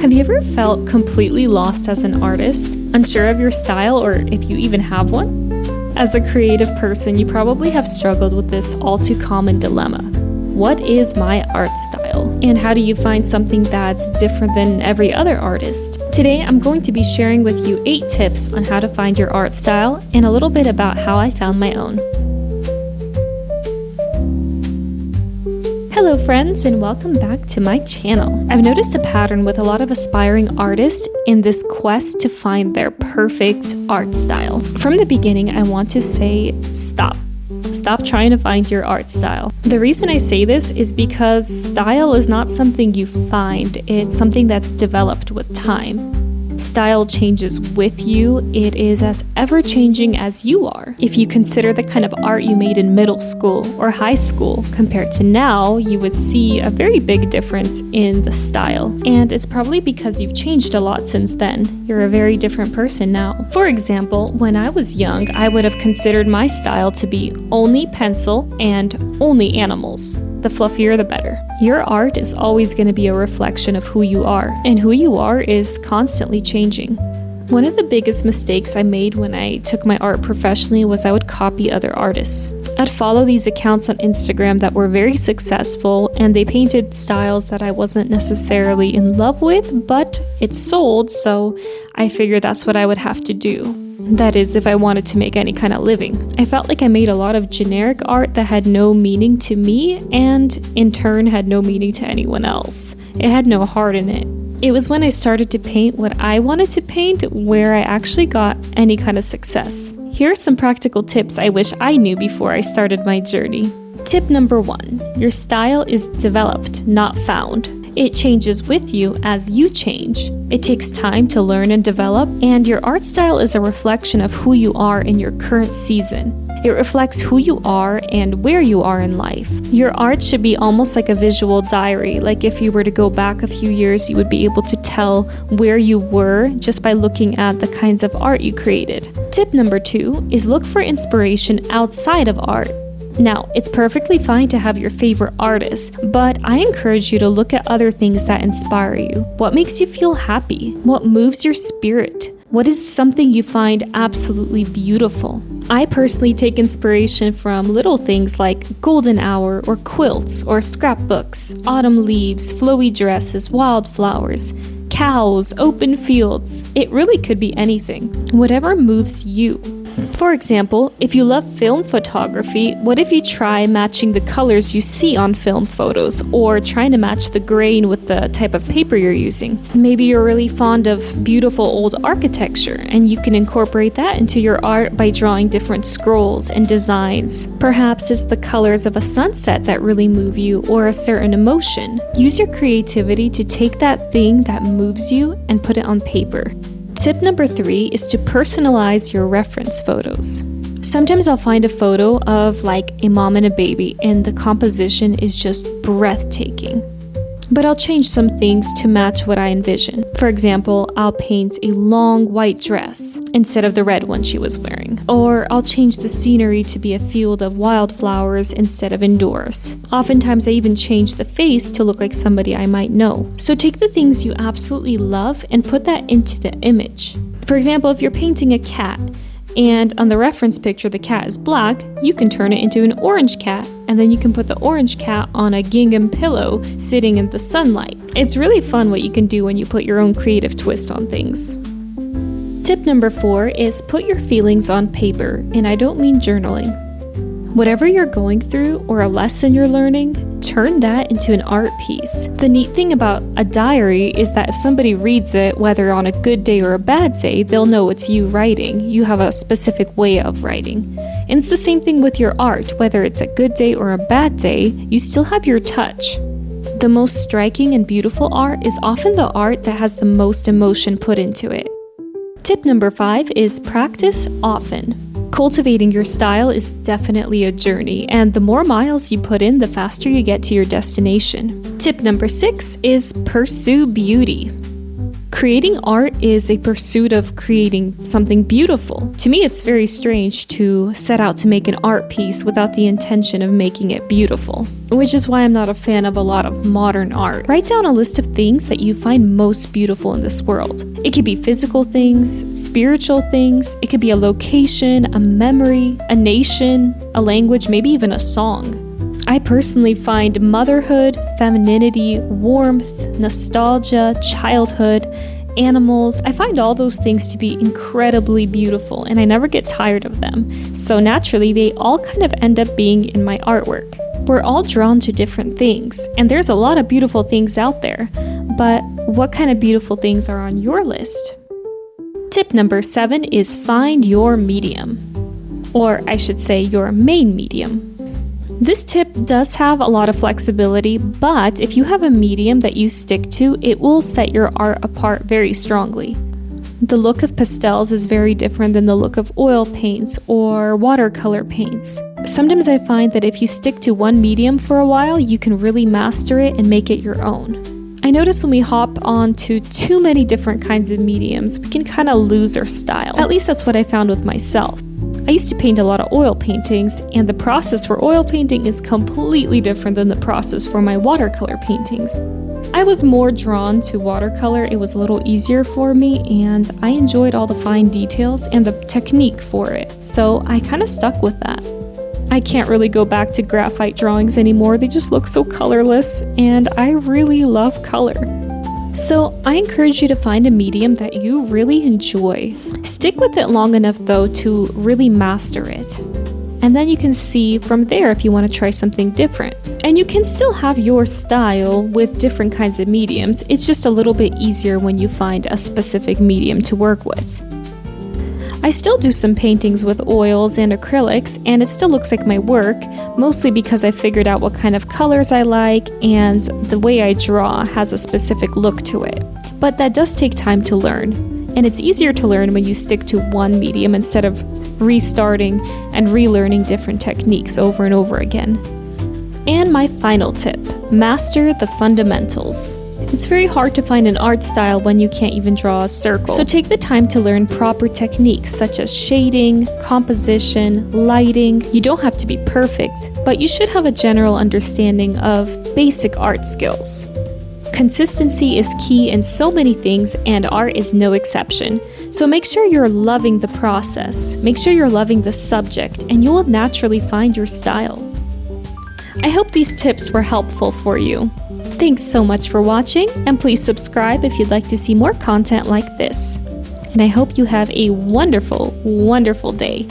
Have you ever felt completely lost as an artist, unsure of your style or if you even have one? As a creative person, you probably have struggled with this all too common dilemma. What is my art style? And how do you find something that's different than every other artist? Today, I'm going to be sharing with you 8 tips on how to find your art style and a little bit about how I found my own. Hello friends, and welcome back to my channel. I've noticed a pattern with a lot of aspiring artists in this quest to find their perfect art style. From the beginning, I want to say stop. Stop trying to find your art style. The reason I say this is because style is not something you find, it's something that's developed with time. Style changes with you. It is as ever-changing as you are. If you consider the kind of art you made in middle school or high school compared to now, you would see a very big difference in the style. And it's probably because you've changed a lot since then. You're a very different person now. For example, when I was young, I would have considered my style to be only pencil and only animals. The fluffier, the better. Your art is always going to be a reflection of who you are, and who you are is constantly changing. One of the biggest mistakes I made when I took my art professionally was I would copy other artists. I'd follow these accounts on Instagram that were very successful, and they painted styles that I wasn't necessarily in love with, but it sold, so I figured that's what I would have to do. That is, if I wanted to make any kind of living. I felt like I made a lot of generic art that had no meaning to me and in turn had no meaning to anyone else. It had no heart in it. It was when I started to paint what I wanted to paint where I actually got any kind of success. Here are some practical tips I wish I knew before I started my journey. Tip number 1. Your style is developed, not found. It changes with you as you change. It takes time to learn and develop, and your art style is a reflection of who you are in your current season. It reflects who you are and where you are in life. Your art should be almost like a visual diary, like if you were to go back a few years, you would be able to tell where you were just by looking at the kinds of art you created. Tip number 2 is look for inspiration outside of art. Now, it's perfectly fine to have your favorite artist, but I encourage you to look at other things that inspire you. What makes you feel happy? What moves your spirit? What is something you find absolutely beautiful? I personally take inspiration from little things like golden hour or quilts or scrapbooks, autumn leaves, flowy dresses, wildflowers, cows, open fields. It really could be anything. Whatever moves you. For example, if you love film photography, what if you try matching the colors you see on film photos or trying to match the grain with the type of paper you're using? Maybe you're really fond of beautiful old architecture and you can incorporate that into your art by drawing different scrolls and designs. Perhaps it's the colors of a sunset that really move you or a certain emotion. Use your creativity to take that thing that moves you and put it on paper. Tip number 3 is to personalize your reference photos. Sometimes I'll find a photo of like a mom and a baby and the composition is just breathtaking. But I'll change some things to match what I envision. For example, I'll paint a long white dress instead of the red one she was wearing. Or I'll change the scenery to be a field of wildflowers instead of indoors. Oftentimes I even change the face to look like somebody I might know. So take the things you absolutely love and put that into the image. For example, if you're painting a cat, and on the reference picture the cat is black, you can turn it into an orange cat, and then you can put the orange cat on a gingham pillow sitting in the sunlight. It's really fun what you can do when you put your own creative twist on things. Tip number 4 is put your feelings on paper, and I don't mean journaling. Whatever you're going through or a lesson you're learning, turn that into an art piece. The neat thing about a diary is that if somebody reads it, whether on a good day or a bad day, they'll know it's you writing. You have a specific way of writing. And it's the same thing with your art. Whether it's a good day or a bad day, you still have your touch. The most striking and beautiful art is often the art that has the most emotion put into it. Tip number 5 is practice often. Cultivating your style is definitely a journey, and the more miles you put in, the faster you get to your destination. Tip number 6 is pursue beauty. Creating art is a pursuit of creating something beautiful. To me, it's very strange to set out to make an art piece without the intention of making it beautiful, which is why I'm not a fan of a lot of modern art. Write down a list of things that you find most beautiful in this world. It could be physical things, spiritual things, it could be a location, a memory, a nation, a language, maybe even a song. I personally find motherhood, femininity, warmth, nostalgia, childhood, animals. I find all those things to be incredibly beautiful, and I never get tired of them. So naturally, they all kind of end up being in my artwork. We're all drawn to different things, and there's a lot of beautiful things out there. But what kind of beautiful things are on your list? Tip number 7 is find your medium. Or I should say your main medium. This tip does have a lot of flexibility, but if you have a medium that you stick to, it will set your art apart very strongly. The look of pastels is very different than the look of oil paints or watercolor paints. Sometimes I find that if you stick to one medium for a while, you can really master it and make it your own. I notice when we hop onto too many different kinds of mediums, we can kind of lose our style. At least that's what I found with myself. I used to paint a lot of oil paintings, and the process for oil painting is completely different than the process for my watercolor paintings. I was more drawn to watercolor, it was a little easier for me, and I enjoyed all the fine details and the technique for it, so I kind of stuck with that. I can't really go back to graphite drawings anymore, they just look so colorless, and I really love color. So I encourage you to find a medium that you really enjoy. Stick with it long enough though to really master it. And then you can see from there if you want to try something different. And you can still have your style with different kinds of mediums. It's just a little bit easier when you find a specific medium to work with. I still do some paintings with oils and acrylics, and it still looks like my work, mostly because I figured out what kind of colors I like, and the way I draw has a specific look to it. But that does take time to learn, and it's easier to learn when you stick to one medium instead of restarting and relearning different techniques over and over again. And my final tip, master the fundamentals. It's very hard to find an art style when you can't even draw a circle. So take the time to learn proper techniques such as shading, composition, lighting. You don't have to be perfect, but you should have a general understanding of basic art skills. Consistency is key in so many things, and art is no exception. So make sure you're loving the process, make sure you're loving the subject, and you will naturally find your style. I hope these tips were helpful for you. Thanks so much for watching, and please subscribe if you'd like to see more content like this. And I hope you have a wonderful, wonderful day.